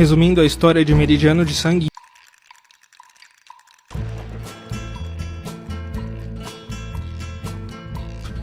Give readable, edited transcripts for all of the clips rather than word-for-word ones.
Resumindo a história de Meridiano de Sangue,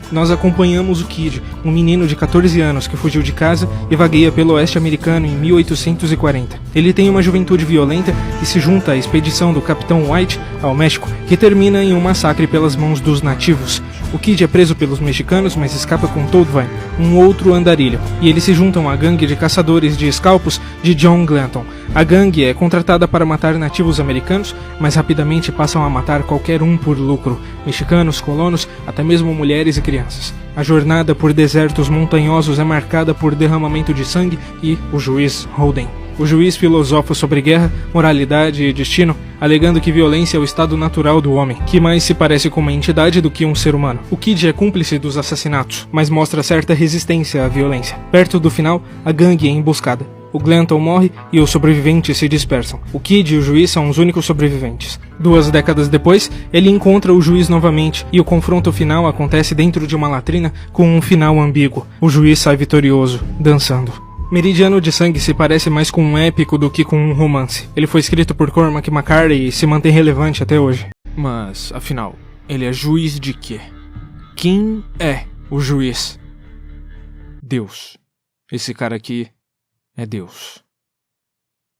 nós acompanhamos o Kid, um menino de 14 anos que fugiu de casa e vagueia pelo oeste americano em 1840. Ele tem uma juventude violenta e se junta à expedição do Capitão White ao México, que termina em um massacre pelas mãos dos nativos. O Kid é preso pelos mexicanos, mas escapa com Toadvine, um outro andarilho, e eles se juntam à gangue de caçadores de escalpos de John Glanton. A gangue é contratada para matar nativos americanos, mas rapidamente passam a matar qualquer um por lucro, mexicanos, colonos, até mesmo mulheres e crianças. A jornada por desertos montanhosos é marcada por derramamento de sangue e o juiz Holden. O juiz filosofa sobre guerra, moralidade e destino, alegando que violência é o estado natural do homem, que mais se parece com uma entidade do que um ser humano. O Kid é cúmplice dos assassinatos, mas mostra certa resistência à violência. Perto do final, a gangue é emboscada. O Glanton morre e os sobreviventes se dispersam. O Kid e o juiz são os únicos sobreviventes. 2 décadas depois, ele encontra o juiz novamente e o confronto final acontece dentro de uma latrina com um final ambíguo. O juiz sai vitorioso, dançando. Meridiano de Sangue se parece mais com um épico do que com um romance. Ele foi escrito por Cormac McCarthy e se mantém relevante até hoje. Mas, afinal, ele é juiz de quê? Quem é o juiz? Deus. Esse cara aqui é Deus.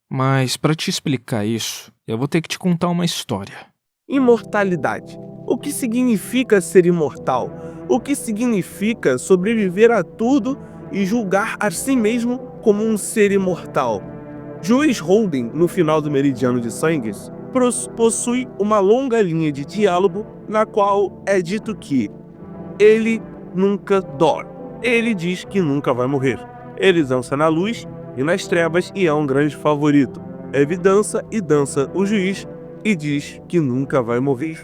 Mas, para te explicar isso, eu vou ter que te contar uma história. Imortalidade. O que significa ser imortal? O que significa sobreviver a tudo e julgar a si mesmo como um ser imortal? Juiz Holden, no final do Meridiano de Sangue, possui uma longa linha de diálogo na qual é dito que ele nunca dorme. Ele diz que nunca vai morrer. Ele dança na luz e nas trevas e é um grande favorito. Ele dança e dança o juiz e diz que nunca vai morrer.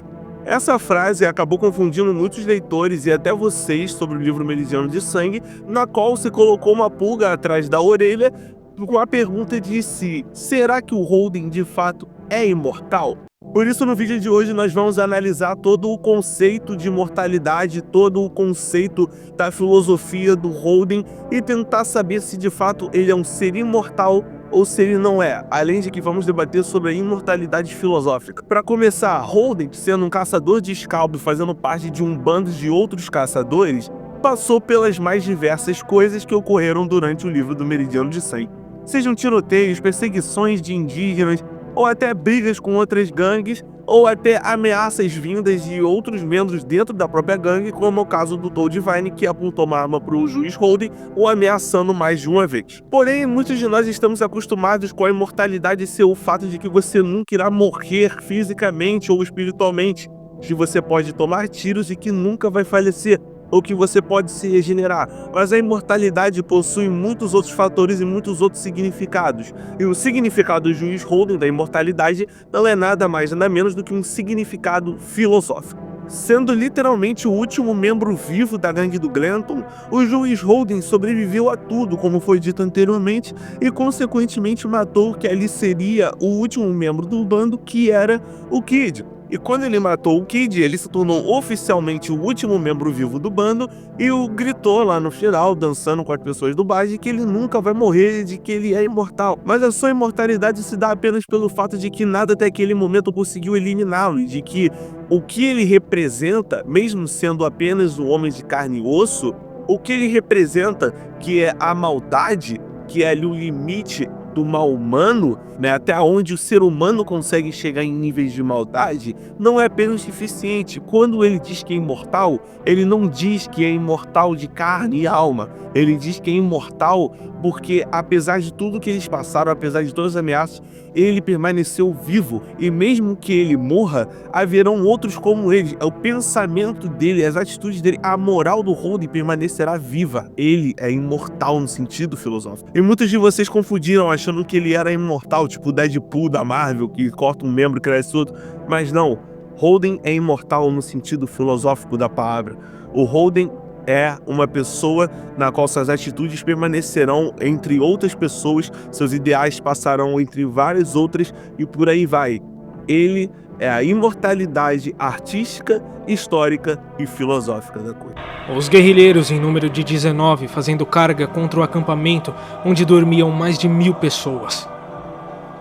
Essa frase acabou confundindo muitos leitores e até vocês sobre o livro Meridiano de Sangue, na qual se colocou uma pulga atrás da orelha com a pergunta de se será que o Holden de fato é imortal? Por isso, no vídeo de hoje, nós vamos analisar todo o conceito de imortalidade, todo o conceito da filosofia do Holden e tentar saber se de fato ele é um ser imortal ou se ele não é, além de que vamos debater sobre a imortalidade filosófica. Para começar, Holden, sendo um caçador de escalpo e fazendo parte de um bando de outros caçadores, passou pelas mais diversas coisas que ocorreram durante o livro do Meridiano de Sangue. Sejam tiroteios, perseguições de indígenas, ou até brigas com outras gangues, ou até ameaças vindas de outros membros dentro da própria gangue, como o caso do Toadvine, que apontou uma arma para o juiz Holden, o ameaçando mais de uma vez. Porém, muitos de nós estamos acostumados com a imortalidade ser o fato de que você nunca irá morrer fisicamente ou espiritualmente, que você pode tomar tiros e que nunca vai falecer, ou que você pode se regenerar, mas a imortalidade possui muitos outros fatores e muitos outros significados. E o significado do juiz Holden da imortalidade não é nada mais nada menos do que um significado filosófico. Sendo literalmente o último membro vivo da gangue do Glanton, o juiz Holden sobreviveu a tudo, como foi dito anteriormente, e consequentemente matou o que ali seria o último membro do bando, que era o Kid. E quando ele matou o Kid, ele se tornou oficialmente o último membro vivo do bando e o gritou lá no final, dançando com as pessoas do bar, de que ele nunca vai morrer, de que ele é imortal. Mas a sua imortalidade se dá apenas pelo fato de que nada até aquele momento conseguiu eliminá-lo, e de que o que ele representa, mesmo sendo apenas um homem de carne e osso, o que ele representa, que é a maldade, que é ali o limite do mal humano, né, até onde o ser humano consegue chegar em níveis de maldade, não é apenas suficiente. Quando ele diz que é imortal, ele não diz que é imortal de carne e alma. Ele diz que é imortal porque, apesar de tudo que eles passaram, apesar de todas as ameaças, ele permaneceu vivo. E mesmo que ele morra, haverão outros como ele. O pensamento dele, as atitudes dele, a moral do Holden permanecerá viva. Ele é imortal no sentido filosófico. E muitos de vocês confundiram achando que ele era imortal, tipo o Deadpool da Marvel, que corta um membro e cresce outro. Mas não, Holden é imortal no sentido filosófico da palavra. O Holden é uma pessoa na qual suas atitudes permanecerão entre outras pessoas, seus ideais passarão entre várias outras e por aí vai. Ele é a imortalidade artística, histórica e filosófica da coisa. Os guerrilheiros, em número de 19, fazendo carga contra o acampamento onde dormiam mais de 1000 pessoas.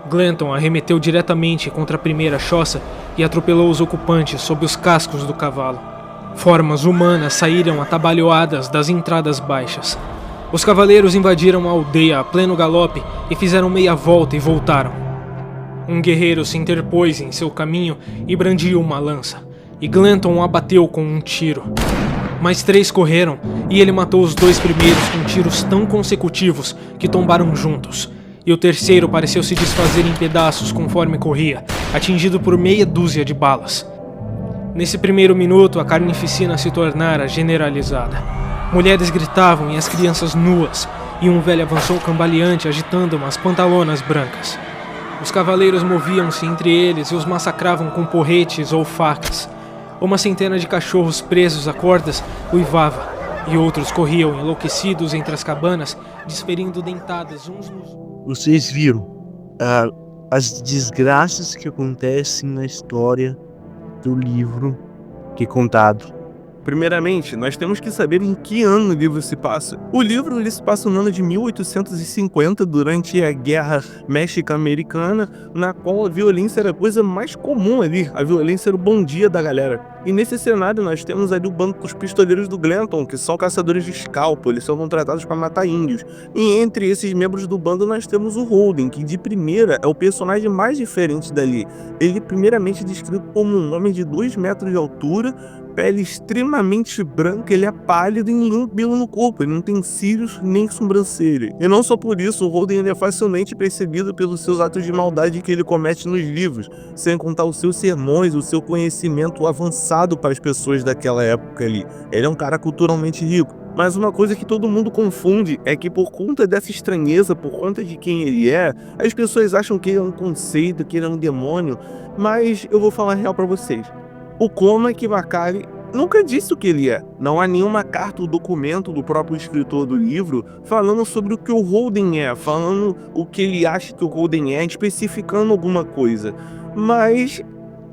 Glanton arremeteu diretamente contra a primeira choça e atropelou os ocupantes sob os cascos do cavalo. Formas humanas saíram atabalhoadas das entradas baixas. Os cavaleiros invadiram a aldeia a pleno galope e fizeram meia volta e voltaram. Um guerreiro se interpôs em seu caminho e brandiu uma lança, e Glanton o abateu com um tiro. Mais 3 correram, e ele matou os 2 primeiros com tiros tão consecutivos que tombaram juntos, e o terceiro pareceu se desfazer em pedaços conforme corria, atingido por meia dúzia de balas. Nesse primeiro minuto, a carnificina se tornara generalizada. Mulheres gritavam e as crianças nuas, e um velho avançou cambaleante agitando umas pantalonas brancas. Os cavaleiros moviam-se entre eles e os massacravam com porretes ou facas. Uma centena de cachorros presos a cordas uivava, e outros corriam enlouquecidos entre as cabanas, desferindo dentadas uns nos outros. Vocês viram as desgraças que acontecem na história do livro que é contado. Primeiramente, nós temos que saber em que ano o livro se passa. O livro ele se passa no ano de 1850, durante a Guerra México-Americana, na qual a violência era a coisa mais comum ali. A violência era o bom dia da galera. E nesse cenário nós temos ali o bando dos pistoleiros do Glanton, que são caçadores de escalpo, eles são contratados para matar índios. E entre esses membros do bando nós temos o Holden, que de primeira é o personagem mais diferente dali. Ele primeiramente é descrito como um homem de 2 metros de altura, pele extremamente branca, ele é pálido e nenhum pelo no corpo, ele não tem cílios nem sobrancelha. E não só por isso, o Holden ele é facilmente percebido pelos seus atos de maldade que ele comete nos livros, sem contar os seus sermões, o seu conhecimento avançado para as pessoas daquela época ali. Ele é um cara culturalmente rico. Mas uma coisa que todo mundo confunde é que por conta dessa estranheza, por conta de quem ele é, as pessoas acham que ele é um conceito, que ele é um demônio, mas eu vou falar a real pra vocês. O Cormac McCarthy nunca disse o que ele é. Não há nenhuma carta ou documento do próprio escritor do livro falando sobre o que o Holden é, falando o que ele acha que o Holden é, especificando alguma coisa. Mas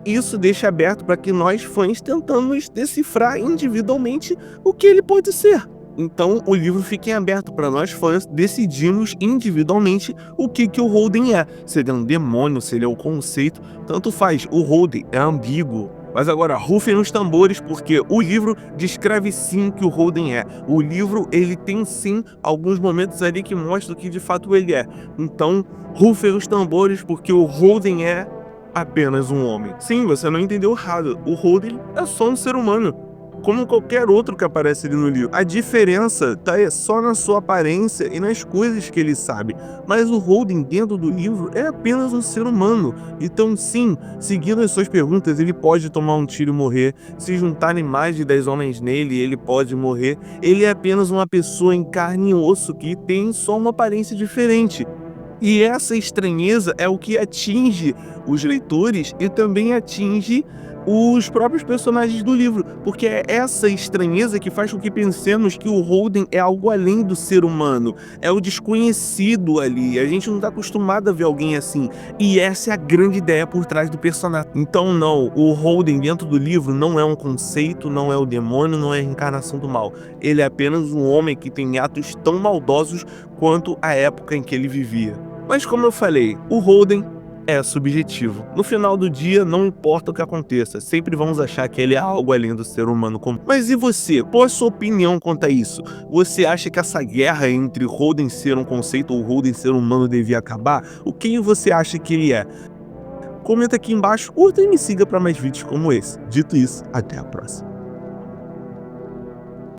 isso deixa aberto para que nós, fãs, tentamos decifrar individualmente o que ele pode ser. Então o livro fica em aberto para nós fãs decidirmos individualmente o que o Holden é. Se ele é um demônio, se ele é um conceito, tanto faz. O Holden é ambíguo. Mas agora, rufem os tambores, porque o livro descreve sim o que o Holden é. O livro, ele tem sim alguns momentos ali que mostram o que de fato ele é. Então, rufem os tambores, porque o Holden é apenas um homem. Sim, você não entendeu errado. O Holden é só um ser humano, como qualquer outro que aparece ali no livro. A diferença tá só na sua aparência e nas coisas que ele sabe. Mas o Holden dentro do livro é apenas um ser humano. Então sim, seguindo as suas perguntas, ele pode tomar um tiro e morrer. Se juntarem mais de 10 homens nele, ele pode morrer. Ele é apenas uma pessoa em carne e osso que tem só uma aparência diferente. E essa estranheza é o que atinge os leitores e também atinge os próprios personagens do livro, porque é essa estranheza que faz com que pensemos que o Holden é algo além do ser humano, é o desconhecido ali, a gente não está acostumado a ver alguém assim, e essa é a grande ideia por trás do personagem. Então não, o Holden dentro do livro não é um conceito, não é o demônio, não é a reencarnação do mal, ele é apenas um homem que tem atos tão maldosos quanto a época em que ele vivia. Mas como eu falei, o Holden é subjetivo. No final do dia, não importa o que aconteça, sempre vamos achar que ele é algo além do ser humano comum. Mas e você? Qual a sua opinião quanto a isso? Você acha que essa guerra entre Holden ser um conceito ou Holden ser humano devia acabar? O que você acha que ele é? Comenta aqui embaixo, curta e me siga para mais vídeos como esse. Dito isso, até a próxima.